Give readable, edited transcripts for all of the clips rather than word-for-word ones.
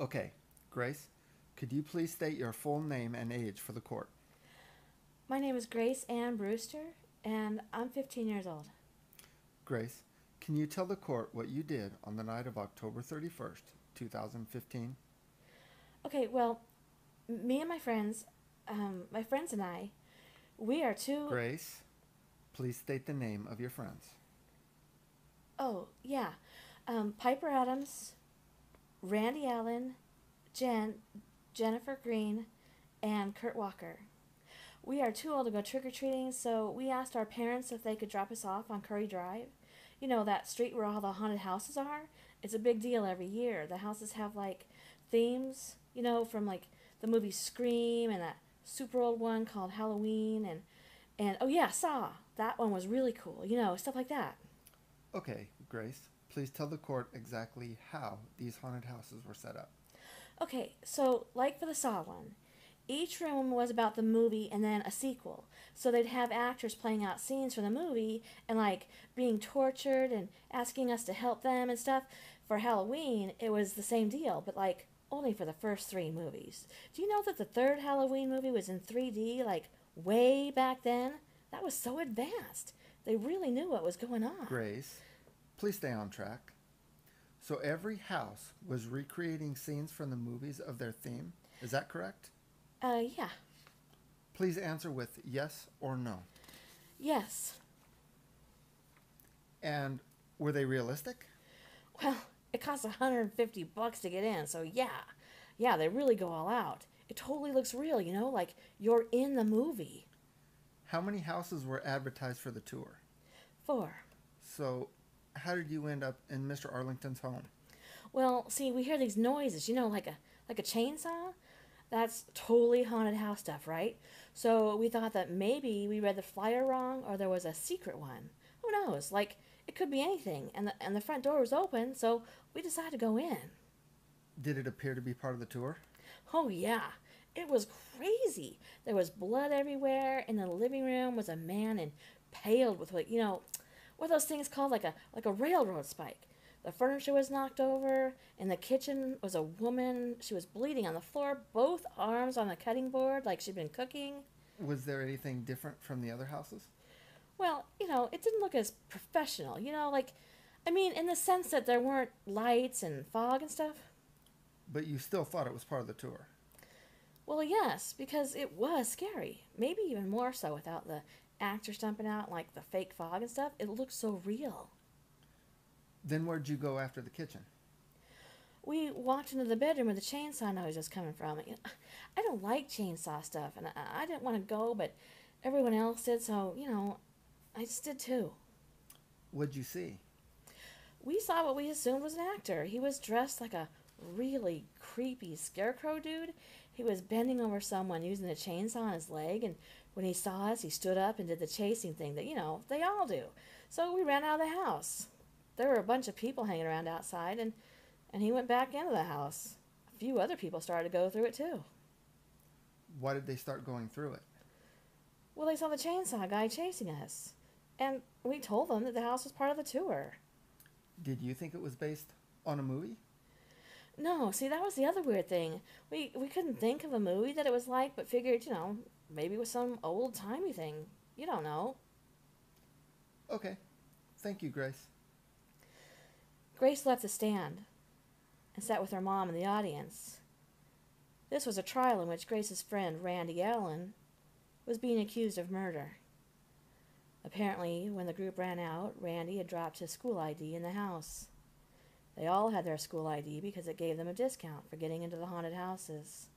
Okay, Grace, could you please state your full name and age for the court? My name is Grace Ann Brewster, and I'm 15 years old. Grace, can you tell the court what you did on the night of October 31st, 2015? Okay, well, me and my friends and I, we are two, Grace, please state the name of your friends. oh, yeah, Piper Adams, Randy Allen, Jen, Jennifer Green, and Kurt Walker. We are too old to go trick or treating, so we asked our parents if they could drop us off on Curry Drive. You know, that street where all the haunted houses are? It's a big deal every year. The houses have like themes, from like the movie Scream and that super old one called Halloween and oh yeah, Saw. That one was really cool, stuff like that. Okay, Grace, please tell the court exactly how these haunted houses were set up. Okay, so like for the Saw one, each room was about the movie and then a sequel. So they'd have actors playing out scenes from the movie and like being tortured and asking us to help them and stuff. For Halloween, it was the same deal, but like only for the first three movies. Do you know that the third Halloween movie was in 3D, like way back then? That was so advanced. They really knew what was going on. Grace, please stay on track. So every house was recreating scenes from the movies of their theme. Is that correct? Yeah. Please answer with yes or no. Yes. And were they realistic? Well, it costs $150 to get in, so yeah. Yeah, they really go all out. It totally looks real, like you're in the movie. How many houses were advertised for the tour? 4. So, how did you end up in Mr. Arlington's home? Well, see, we hear these noises, like a chainsaw. That's totally haunted house stuff, right? So we thought that maybe we read the flyer wrong or there was a secret one. Who knows? Like it could be anything. And the front door was open, so we decided to go in. Did it appear to be part of the tour? Oh yeah. It was crazy. There was blood everywhere. In the living room was a man impaled with what are those things called? Like a railroad spike. The furniture was knocked over. In the kitchen was a woman. She was bleeding on the floor, both arms on the cutting board, like she'd been cooking. Was there anything different from the other houses? Well, it didn't look as professional, in the sense that there weren't lights and fog and stuff. But you still thought it was part of the tour. Well, yes, because it was scary. Maybe even more so without the actors jumping out like the fake fog and stuff. It looked so real. Then where'd you go after the kitchen? We walked into the bedroom where the chainsaw noise was coming from. I don't like chainsaw stuff, and I didn't want to go, but everyone else did, so, I just did too. What'd you see? We saw what we assumed was an actor. He was dressed like a really creepy scarecrow dude. He was bending over someone using a chainsaw on his leg, and when he saw us, he stood up and did the chasing thing that, they all do. So we ran out of the house. There were a bunch of people hanging around outside, and he went back into the house. A few other people started to go through it, too. Why did they start going through it? Well, they saw the chainsaw guy chasing us, and we told them that the house was part of the tour. Did you think it was based on a movie? No, see, that was the other weird thing. We couldn't think of a movie that it was like, but figured, maybe it was some old-timey thing. You don't know. Okay. Thank you, Grace. Grace left the stand and sat with her mom in the audience. This was a trial in which Grace's friend, Randy Allen, was being accused of murder. Apparently, when the group ran out, Randy had dropped his school ID in the house. They all had their school ID because it gave them a discount for getting into the haunted houses.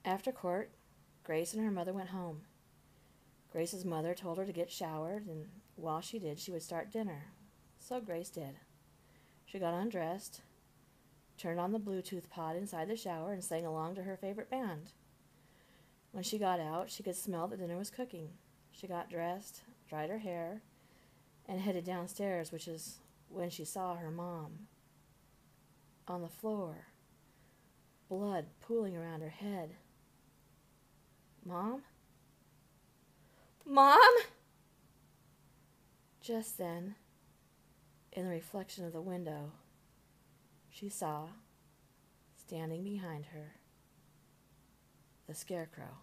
After court, Grace and her mother went home. Grace's mother told her to get showered, and while she did, she would start dinner. So Grace did. She got undressed, turned on the Bluetooth pod inside the shower, and sang along to her favorite band. When she got out, she could smell that dinner was cooking. She got dressed, dried her hair, and headed downstairs, which is when she saw her mom. On the floor, blood pooling around her head. Mom? Mom? Just then, in the reflection of the window, she saw Standing behind her, the Scarecrow.